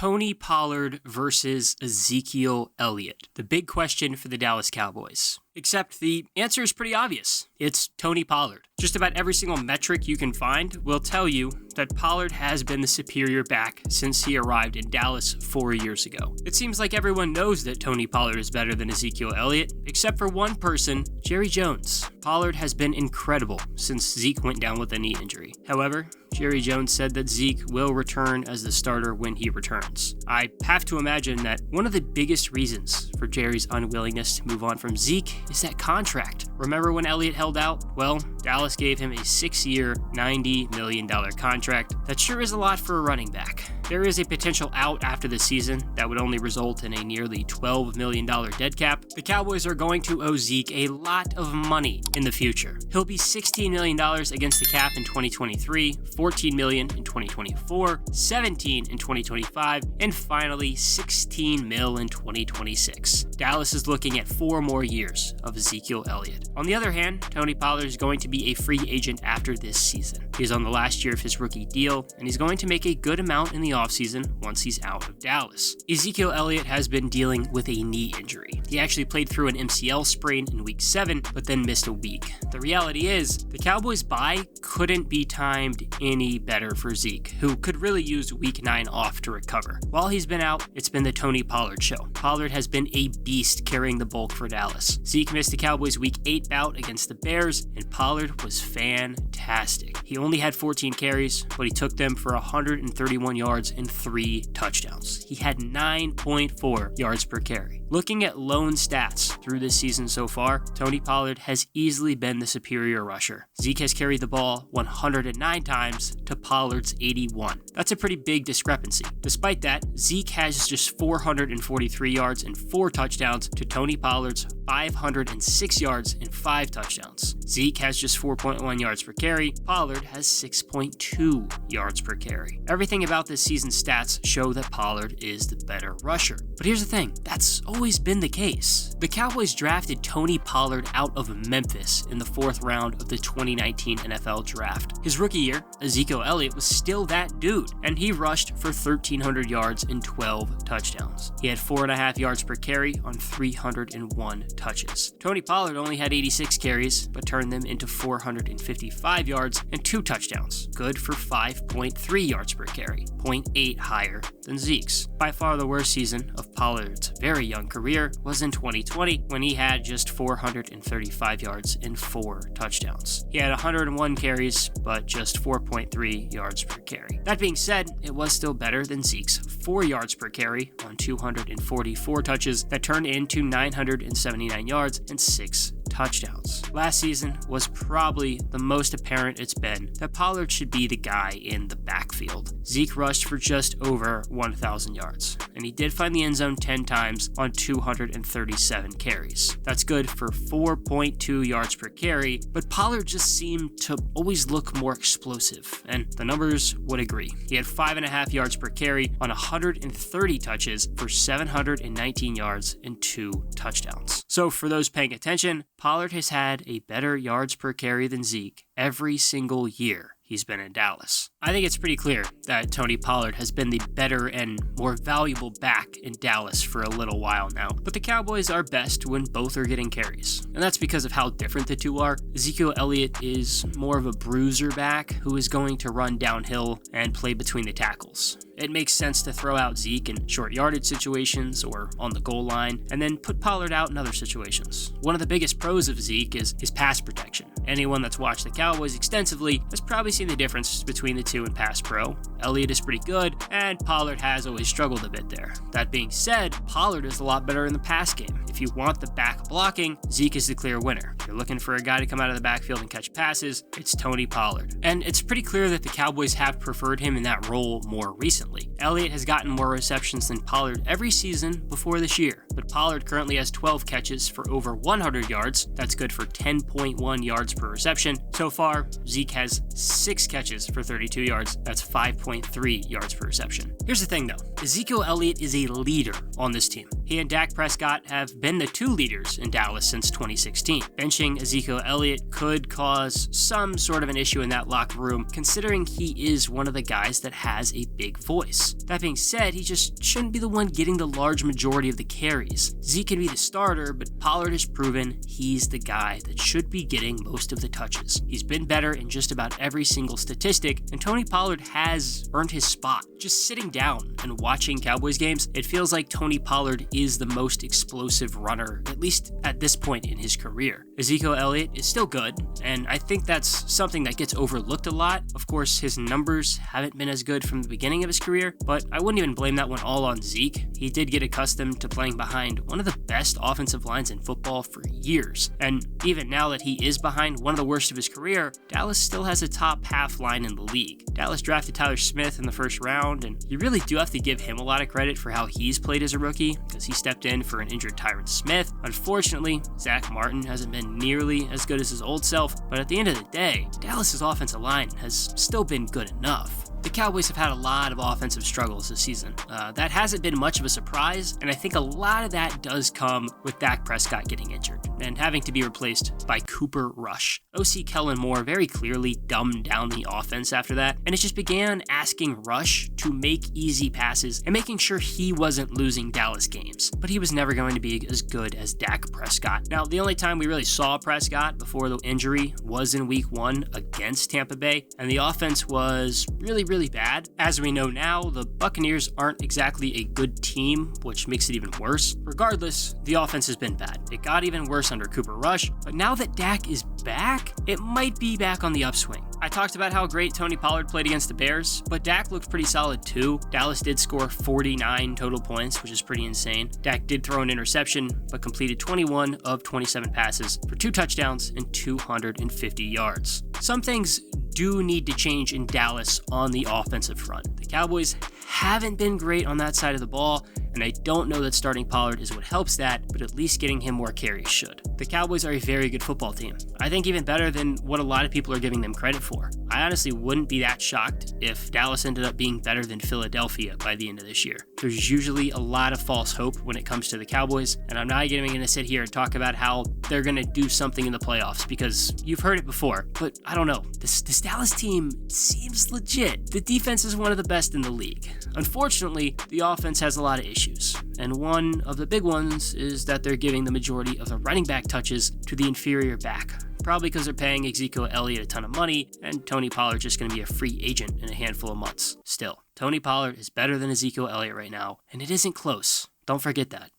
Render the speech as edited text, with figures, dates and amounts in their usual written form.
Tony Pollard versus Ezekiel Elliott. The big question for the Dallas Cowboys. Except the answer is pretty obvious. It's Tony Pollard. Just about every single metric you can find will tell you that Pollard has been the superior back since he arrived in Dallas 4 years ago. It seems like everyone knows that Tony Pollard is better than Ezekiel Elliott, except for one person, Jerry Jones. Pollard has been incredible since Zeke went down with a knee injury. However, Jerry Jones said that Zeke will return as the starter when he returns. I have to imagine that one of the biggest reasons for Jerry's unwillingness to move on from Zeke is that contract. Remember when Elliott held out? Well, Dallas gave him a 6-year, $90 million contract. That sure is a lot for a running back. There is a potential out after the season that would only result in a nearly $12 million dead cap. The Cowboys are going to owe Zeke a lot of money in the future. He'll be $16 million against the cap in 2023, $14 million in 2024, $17 million in 2025, and finally $16 million in 2026. Dallas is looking at 4 more years of Ezekiel Elliott. On the other hand, Tony Pollard is going to be a free agent after this season. He's on the last year of his rookie deal, and he's going to make a good amount in the offseason once he's out of Dallas. Ezekiel Elliott has been dealing with a knee injury. He actually played through an MCL sprain in week 7, but then missed a week. The reality is, the Cowboys' bye couldn't be timed any better for Zeke, who could really use week 9 off to recover. While he's been out, it's been the Tony Pollard show. Pollard has been a beast carrying the bulk for Dallas. Zeke missed the Cowboys' week 8 bout against the Bears, and Pollard was fantastic. He only had 14 carries, but he took them for 131 yards and 3 touchdowns. He had 9.4 yards per carry. Looking at lone stats through this season so far, Tony Pollard has easily been the superior rusher. Zeke has carried the ball 109 times to Pollard's 81. That's a pretty big discrepancy. Despite that, Zeke has just 443 yards and 4 touchdowns to Tony Pollard's 506 yards and 5 touchdowns. Zeke has just 4.1 yards per carry. Pollard has 6.2 yards per carry. Everything about this season's stats show that Pollard is the better rusher. But here's the thing, that's always been the case. The Cowboys drafted Tony Pollard out of Memphis in the 4th round of the 2019 NFL Draft. His rookie year, Ezekiel Elliott was still that dude, and he rushed for 1,300 yards and 12 touchdowns. He had 4.5 yards per carry on 301 touches. Tony Pollard only had 86 carries, but turned them into 455 yards and 2 touchdowns, good for 5.3 yards per carry, 0.8 higher than Zeke's. By far the worst season of Pollard's very young career was in 2020, when he had just 435 yards and 4 touchdowns. He had 101 carries, but just 4.3 yards per carry. That being said, it was still better than Zeke's 4 yards per carry on 244 touches that turned into 979 yards and 6 touchdowns. Last season was probably the most apparent it's been that Pollard should be the guy in the backfield. Zeke rushed for just over 1,000 yards, and he did find the end zone 10 times on 237 carries. That's good for 4.2 yards per carry, but Pollard just seemed to always look more explosive, and the numbers would agree. He had 5.5 yards per carry on 130 touches for 719 yards and 2 touchdowns. So for those paying attention, Pollard has had a better yards per carry than Zeke every single year he's been in Dallas. I think it's pretty clear that Tony Pollard has been the better and more valuable back in Dallas for a little while now, but the Cowboys are best when both are getting carries, and that's because of how different the two are. Ezekiel Elliott is more of a bruiser back who is going to run downhill and play between the tackles. It makes sense to throw out Zeke in short yardage situations or on the goal line, and then put Pollard out in other situations. One of the biggest pros of Zeke is his pass protection. Anyone that's watched the Cowboys extensively has probably seen the difference between the two in pass pro. Elliott is pretty good, and Pollard has always struggled a bit there. That being said, Pollard is a lot better in the pass game. If you want the back blocking, Zeke is the clear winner. If you're looking for a guy to come out of the backfield and catch passes, it's Tony Pollard. And it's pretty clear that the Cowboys have preferred him in that role more recently. Elliott has gotten more receptions than Pollard every season before this year, but Pollard currently has 12 catches for over 100 yards. That's good for 10.1 yards per reception. So far, Zeke has 6 catches for 32 yards. That's 5.3 yards per reception. Here's the thing though, Ezekiel Elliott is a leader on this team. He and Dak Prescott have been the two leaders in Dallas since 2016. Benching Ezekiel Elliott could cause some sort of an issue in that locker room, considering he is one of the guys that has a big voice. That being said, he just shouldn't be the one getting the large majority of the carries. Zeke can be the starter, but Pollard has proven he's the guy that should be getting most of the touches. He's been better in just about every single statistic, and Tony Pollard has earned his spot. Just sitting down and watching Cowboys games, it feels like Tony Pollard is the most explosive runner, at least at this point in his career. Ezekiel Elliott is still good, and I think that's something that gets overlooked a lot. Of course, his numbers haven't been as good from the beginning of his career, but I wouldn't even blame that one all on Zeke. He did get accustomed to playing behind one of the best offensive lines in football for years, and even now that he is behind one of the worst of his career, Dallas still has a top half line in the league. Dallas drafted Tyler Smith in the first round, and you really do have to give him a lot of credit for how he's played as a rookie, because he stepped in for an injured Tyron Smith. Unfortunately, Zach Martin hasn't been nearly as good as his old self, but at the end of the day, Dallas's offensive line has still been good enough. The Cowboys have had a lot of offensive struggles this season. That hasn't been much of a surprise, and I think a lot of that does come with Dak Prescott getting injured and having to be replaced by Cooper Rush. OC Kellen Moore very clearly dumbed down the offense after that, and it just began asking Rush to make easy passes and making sure he wasn't losing Dallas games. But he was never going to be as good as Dak Prescott. Now, the only time we really saw Prescott before the injury was in Week 1 against Tampa Bay, and the offense was really bad. As we know now, the Buccaneers aren't exactly a good team, which makes it even worse. Regardless, the offense has been bad. It got even worse under Cooper Rush, but now that Dak is back, it might be back on the upswing. I talked about how great Tony Pollard played against the Bears, but Dak looked pretty solid too. Dallas did score 49 total points, which is pretty insane. Dak did throw an interception, but completed 21 of 27 passes for 2 touchdowns and 250 yards. Some things do need to change in Dallas on the offensive front. The Cowboys haven't been great on that side of the ball, and I don't know that starting Pollard is what helps that, but at least getting him more carries should. The Cowboys are a very good football team. I think even better than what a lot of people are giving them credit for. I honestly wouldn't be that shocked if Dallas ended up being better than Philadelphia by the end of this year. There's usually a lot of false hope when it comes to the Cowboys, and I'm not even going to sit here and talk about how they're going to do something in the playoffs, because you've heard it before, but I don't know. This Dallas team seems legit. The defense is one of the best in the league. Unfortunately, the offense has a lot of issues, and one of the big ones is that they're giving the majority of the running back touches to the inferior back. Probably because they're paying Ezekiel Elliott a ton of money, and Tony Pollard's just going to be a free agent in a handful of months. Still, Tony Pollard is better than Ezekiel Elliott right now, and it isn't close. Don't forget that.